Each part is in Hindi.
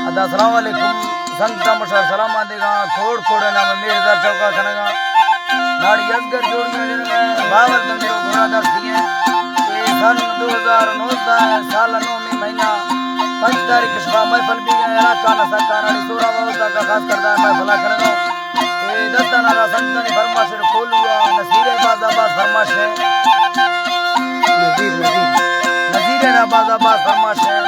अस्सलामुअलैकुम संता मशर सलाम देगा खोड़ खोड़े नाम मेरे दर चौका खनेगा नाड़ी असगर जोड़ियां जिनमें बाबर दंदे को गुना दर दिए ये सन 2009 साल 9 महीना 5 तारीख शबा महफल भी गया इलाका नसा नाड़ी सोरा वाउता का खास करदा महफला खनेगा ये दस्ता नारा संतनी फरमाश खोलुआ नसीरे बाजाबाद फरमाश है नजीर ना बाजाबाद फरमाश है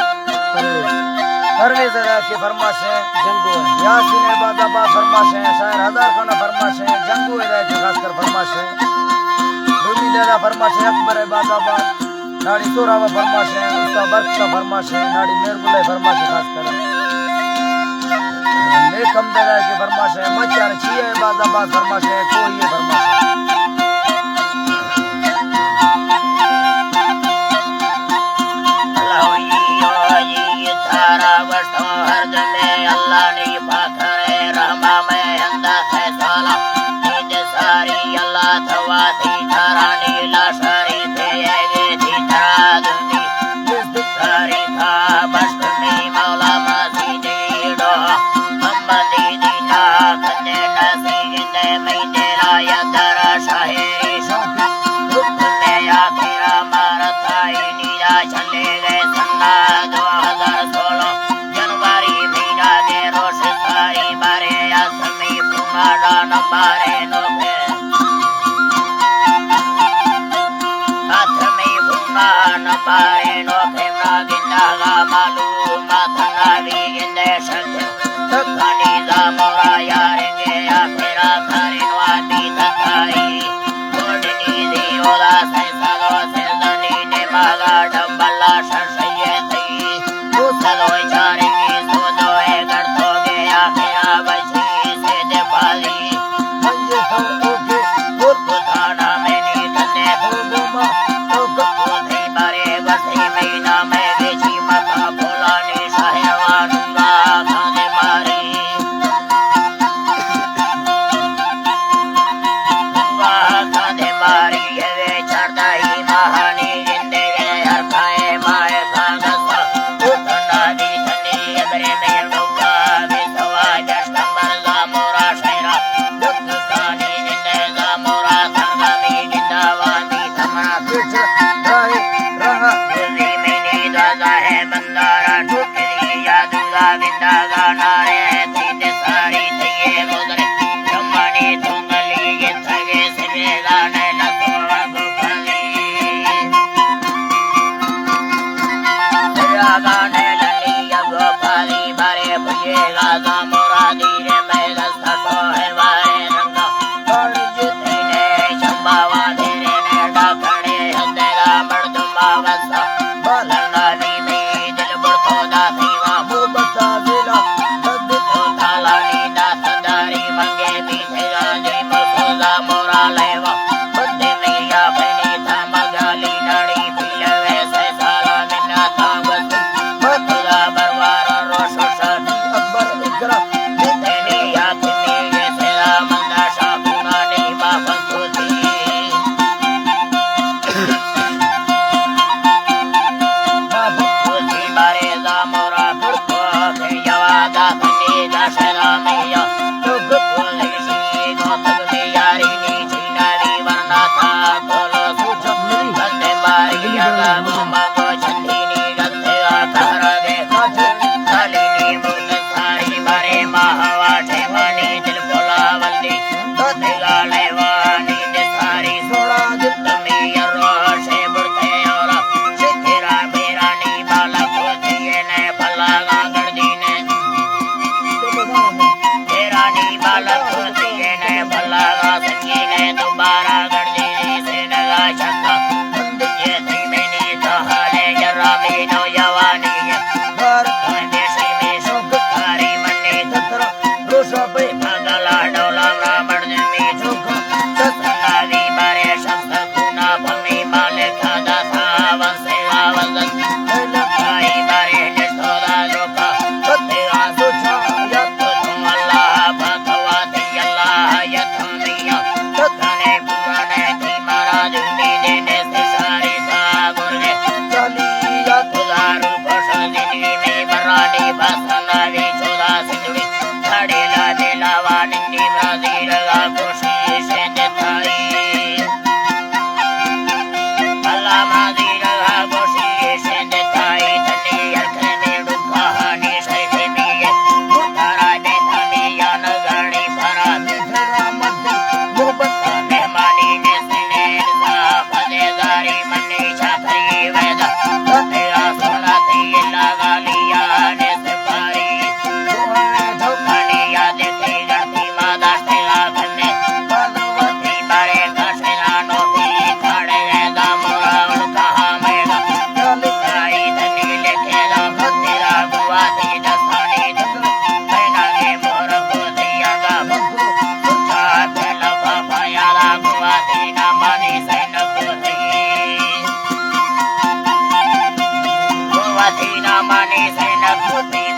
परवेज की फरमाश है जंगू यासीन बाजाबाद फरमाश है शायर हजार खाना फरमाश है जंगू की खासकर फरमाश है दूनी दादा फरमाश है अकबर बाजाबाद नाड़ी सोरावा फरमाश है उसका बर्क का फरमाश है नाड़ी मेरगुल्ला फरमाश है खासकर लेखम दादा की फरमाश है मचार छिए बाजाबाद फरमाश है कोई ये फरमाश है Bye.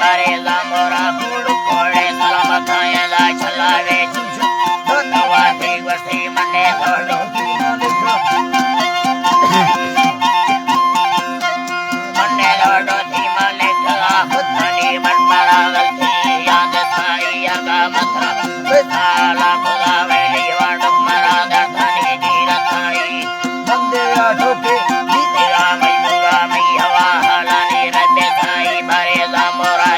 बारे जांबोरा गुड़ कोड़े सलाम खाया ला चलावे नवा थी वसी मंडे थोड़ी मंडे थोड़ो थी मलेखला हनी मन मरागल थी याद साई अगा मथरा साला खुदा वेली वाडक मरादा थनी नीर थाई मंदे ठोके तेरा मई बुरा मई हवा हला नी रद्दे थाई बारे जांबोरा